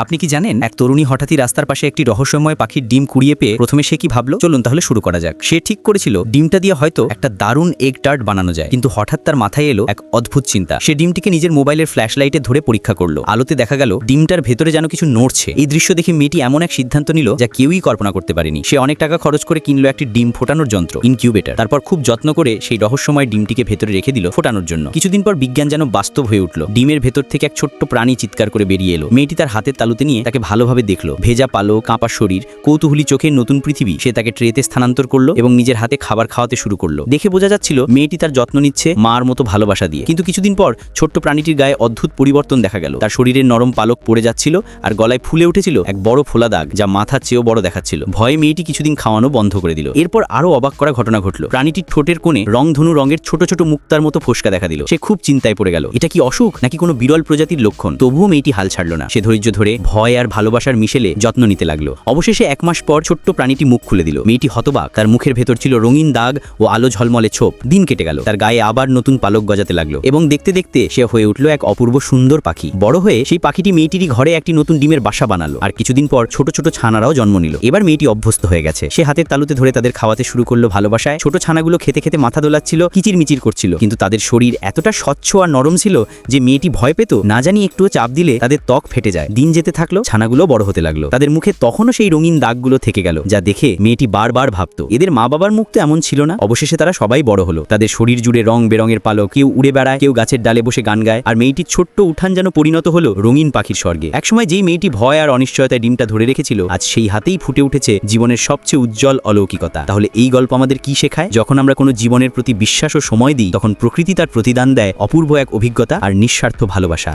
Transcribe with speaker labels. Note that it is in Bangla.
Speaker 1: আপনি কি জানেন এক তরুণী হঠাৎই রাস্তার পাশে একটি রহস্যময় পাখির ডিম কুড়িয়ে পেয়ে প্রথমে সে কি ভাবলো? চলুন তাহলে শুরু করা যাক। সে ঠিক করেছিল ডিমটা দিয়ে হয়তো একটা দারুণ এগ টার্ট বানানো যায়, কিন্তু হঠাৎ তার মাথায় এলো এক অদ্ভুত চিন্তা। সে ডিমটিকে নিজের মোবাইলের ফ্ল্যাশ লাইটে ধরে পরীক্ষা করলো। আলোতে দেখা গেল ডিমটার ভেতরে যেন কিছু নড়ছে। এই দৃশ্য দেখে মেয়েটি এমন এক সিদ্ধান্ত নিল যা কেউই কল্পনা করতে পারেনি। সে অনেক টাকা খরচ করে কিনলো একটি ডিম ফোটানোর যন্ত্র, ইনকিউবেটর। তারপর খুব যত্ন করে সেই রহস্যময় ডিমটিকে ভেতরে রেখে দিল ফোটানোর জন্য। কিছুদিন পর বিজ্ঞান যেন বাস্তব হয়ে উঠল। ডিমের ভেতর থেকে এক ছোট্ট প্রাণী চিৎকার করে বেরিয়ে এলো। মেয়েটি তার হাতের তালুতে নিয়ে তাকে ভালোভাবে দেখলো। ভেজা পালক, কাঁপা শরীর, কৌতূহলী চোখের নতুন পৃথিবী। সে তাকে ট্রেতে স্থানান্তর করলো এবং নিজের হাতে খাবার খাওয়াতে শুরু করলো। দেখে বোঝা যাচ্ছিল মেয়েটি তার যত্ন নিচ্ছে মার মতো ভালোবাসা দিয়ে। কিন্তু কিছুদিন পর ছোট্ট প্রাণীটির গায়ে অদ্ভুত পরিবর্তন দেখা গেল। তার শরীরের নরম পালক পড়ে যাচ্ছিল আর গলায় ফুলে উঠেছিল এক বড় ফোলা দাগ, যা মাথার চেয়েও বড় দেখাচ্ছিল। ভয়ে মেয়েটি কিছুদিন খাওয়ানো বন্ধ করে দিল। এরপর আরো অবাক করা ঘটনা ঘটল। প্রাণীটির ঠোঁটের কোণে রংধনু রঙের ছোট ছোট মুক্তার মতো ফোসকা দেখা দিল। সে খুব চিন্তায় পড়ে গেল। এটা কি অসুখ নাকি কোনো বিরল প্রজাতির লক্ষণ? তবুও মেয়েটি হাল ছাড়ল না। সে ধৈর্য ধরে ভয় আর ভালোবাসার মিশেলে যত্ন নিতে লাগলো। অবশেষে 1 মাস পর ছোট্ট প্রাণীটি মুখ খুলে দিল। মেয়েটি হতবাক। তার মুখের ভেতর ছিল রঙিন দাগ ও আলো ঝলমলে ছোপ। দিন কেটে গেল। তার গায়ে আবার নতুন পালক গজাতে লাগলো এবং দেখতে দেখতে সে হয়ে উঠল এক অপূর্ব সুন্দর পাখি। বড় হয়ে সেই পাখিটি মেয়েটিরই ঘরে একটি নতুন ডিমের বাসা বানালো। আর কিছুদিন পর ছোট ছোট ছানারাও জন্ম নিল। এবার মেয়েটি অভ্যস্ত হয়ে গেছে। সে হাতের তালুতে ধরে তাদের খাওয়াতে শুরু করলো ভালোবাসায়। ছোট ছানাগুলো খেতে খেতে মাথা দোলাচ্ছিল, কিচিরমিচির করছিল, কিন্তু তাদের শরীর এতটা স্বচ্ছ আর নরম ছিল যে মেয়েটি ভয় পেত না জানি একটুও চাপ দিলে তাদের ত্বক ফেটে যায়। দিন যেতে থাকলো, ছানাগুলো বড় হতে লাগলো। তাদের মুখে তখনও সেই রঙিন দাগগুলো থেকে গেল, যা দেখে মেয়েটি বারবার ভাবতো এদের মা বাবার মুখ তো এমন ছিল না। অবশেষে তারা সবাই বড় হলো। তাদের শরীর জুড়ে রং বেরঙের পালক, কেউ উড়ে বেড়ায়, কেউ গাছের ডালে বসে গান গায়, আর মেয়েটির ছোট্ট উঠান যেন পরিণত হলো রঙিন পাখির স্বর্গে। একসময় যেই মেয়েটি ভয় আর অনিশ্চয়তায় ডিমটা ধরে রেখেছিল, আজ সেই হাতেই ফুটে উঠেছে জীবনের সবচেয়ে উজ্জ্বল অলৌকিকতা। তাহলে এই গল্প আমাদের কি শেখায়? যখন আমরা কোনো জীবনের প্রতি বিশ্বাস ও সময় দিই, তখন প্রকৃতি তার প্রতিদান দেয় অপূর্ব এক অভিজ্ঞতা আর নিঃস্বার্থ ভালোবাসা।